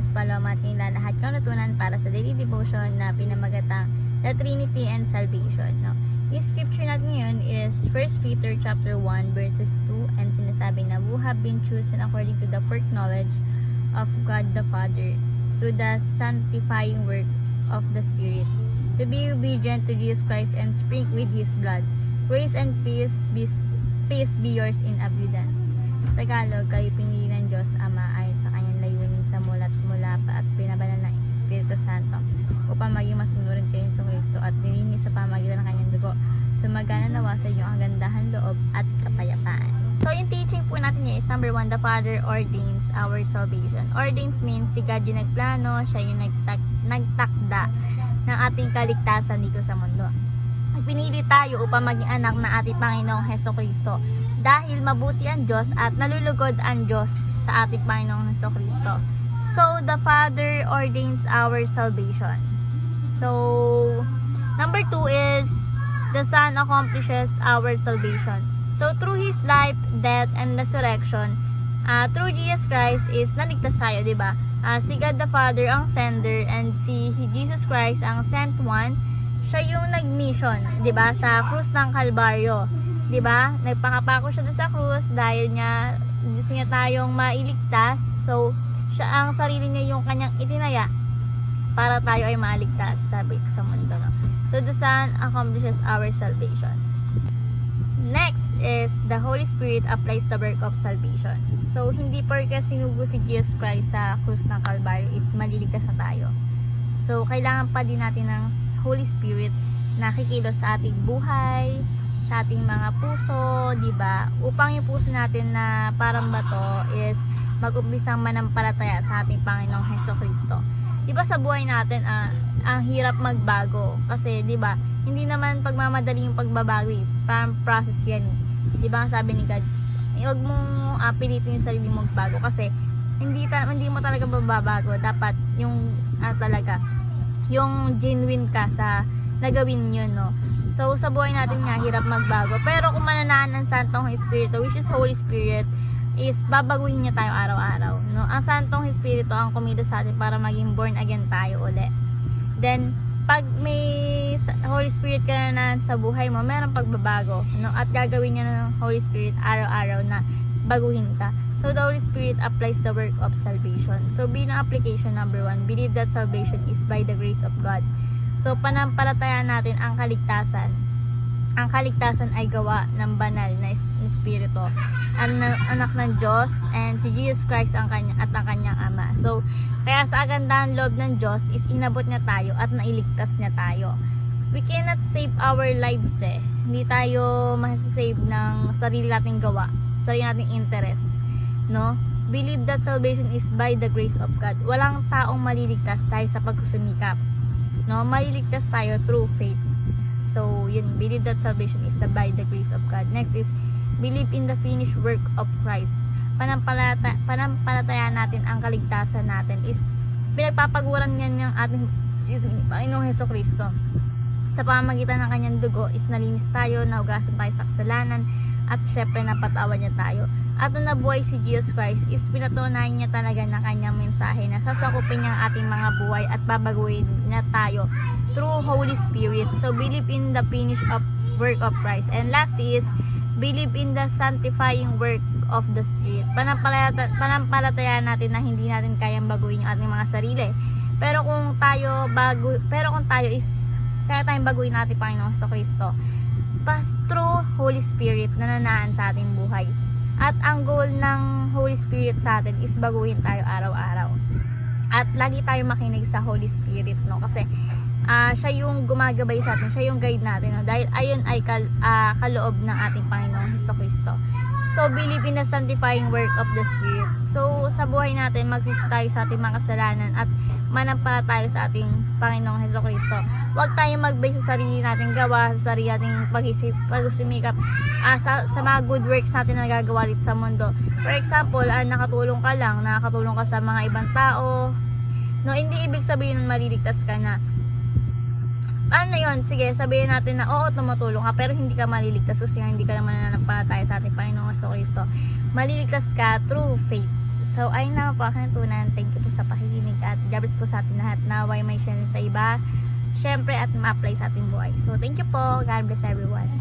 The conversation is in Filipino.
Agnes Paloma at lahat kang natutunan para sa daily devotion na pinamagatang The Trinity and Salvation. No? Yung scripture natin ngayon is 1 Peter chapter 1 verses 2 and sinasabi na who have been chosen according to the foreknowledge of God the Father through the sanctifying work of the Spirit to be obedient to Jesus Christ and sprinkle with His blood. Grace and peace be yours in abundance. Tagalog, kayo pinili ng Diyos Ama ayon sa kanyang layunin sa mula pa at pinabanal ng Espiritu Santo upang maging masunurin kayo sa Kristo at nilinis sa pamagitan ng kanyang dugo. Sumagana nawa sa inyo ang gandahan loob at kapayapaan. So yung teaching po natin is number 1, the Father ordains our salvation. Ordains means si God yung nagplano, siya yung nagtakda ng ating kaligtasan dito sa mundo. Pinili tayo upang maging anak ng ating Panginoong Hesukristo dahil mabuti ang Diyos at nalulugod ang Diyos sa ating Panginoong Hesukristo. So, the Father ordains our salvation. So, number 2 is the Son accomplishes our salvation. So, through His life, death, and resurrection, through Jesus Christ is naligtas tayo, diba? Si God the Father ang sender and si Jesus Christ ang sent one. Siya yung nag-mission, 'di ba, sa krus ng Kalbaryo, 'di ba? Nagpakapako siya doon sa krus dahil gusto niya tayong mailigtas. So, siya ang sarili niya yung kanyang itinaya para tayo ay maligtas sa mundo. No? So, the Son accomplishes our salvation. Next is the Holy Spirit applies the work of salvation. So, hindi porke sinugo si Jesus Christ sa krus ng Kalbaryo is maliligtas na tayo. So, kailangan pa din natin ng Holy Spirit na kikilos sa ating buhay, sa ating mga puso, di ba? Upang yung puso natin na parang bato is mag-umpisang manampalataya sa ating Panginoong Hesukristo. Di ba sa buhay natin, ang hirap magbago. Kasi, di ba, hindi naman pagmamadali yung pagbabago eh. Parang process yan eh. Di ba ang sabi ni God, huwag mong pilitin yung sarili mong magbago kasi hindi mo talaga mababago. Dapat yung talaga yung genuine ka sa nagawin yun, no? So, sa buhay natin nga, hirap magbago. Pero kung mananaan ng Santong Espiritu, which is Holy Spirit, is babaguhin niya tayo araw-araw, no? Ang Santong Espiritu ang kumilos sa atin para maging born again tayo uli. Then, pag may Holy Spirit ka na sa buhay mo, meron pagbabago, no? At gagawin niya ng Holy Spirit araw-araw na baguhin ka. So, the Holy Spirit applies the work of salvation. So, bilang application number 1, believe that salvation is by the grace of God. So, panampalatayaan natin ang kaligtasan. Ang kaligtasan ay gawa ng banal na Espiritu, anak ng Diyos, and si Jesus Christ ang kanyang Ama. So, kaya sa kagandahan loob ng Diyos is inabot niya tayo at nailigtas niya tayo. We cannot save our lives eh. Hindi tayo masasave ng sarili nating gawa, sarili nating interest. No? Believe that salvation is by the grace of God. Walang taong maliligtas tayo sa pagsusumikap. No? Maliligtas tayo through faith. So, yun, believe that salvation is by the grace of God. Next is, believe in the finished work of Christ. Panampalatayaan natin ang kaligtasan natin is pinagpapaguran niyan ng ating Panginoong Hesukristo. Sa pamamagitan ng kanyang dugo is nalinis tayo, nahugasan tayo sa kasalanan, at syempre napatawa niya tayo. At nung nabuhay si Jesus Christ is pinatunayan niya talaga na kanyang mensahe na sasakupin niya ang ating mga buhay at babaguhin niya tayo through Holy Spirit. So believe in the finished work of Christ. And last is believe in the sanctifying work of the Spirit. Panampalatayaan natin na hindi natin kayang baguhin yung ating mga sarili. Pero kung tayo is kaya tayong baguhin natin Panginoong Kristo through Holy Spirit na nanaan sa ating buhay. At ang goal ng Holy Spirit sa atin is baguhin tayo araw-araw. At lagi tayo makinig sa Holy Spirit, no? Kasi siya yung gumagabay sa atin, siya yung guide natin, no? Dahil ayun ay kaloob ng ating Panginoong Hesukristo. So, believe in the sanctifying work of the Spirit. So, sa buhay natin, magsisi tayo sa ating mga kasalanan at manampalataya sa ating Panginoong Hesukristo. Huwag tayong mag-base sa sarili nating gawa, sa sarili nating pagsusumikap, sa mga good works natin na nagagawa dito sa mundo. For example, nakatulong ka sa mga ibang tao. No, hindi ibig sabihin na maliligtas ka na. Ano yun? Sige, sabihin natin na oo, tumutulong ka pero hindi ka maliligtas kasi hindi ka naman nananampalataya sa ating Panginoong Kristo. Maliligtas ka through faith. So, ayun na po aking natutunan. Thank you po sa pakikinig at God bless po sa ating lahat. Naway may share sa iba. Syempre at ma-apply sa ating buhay. So, thank you po. God bless everyone.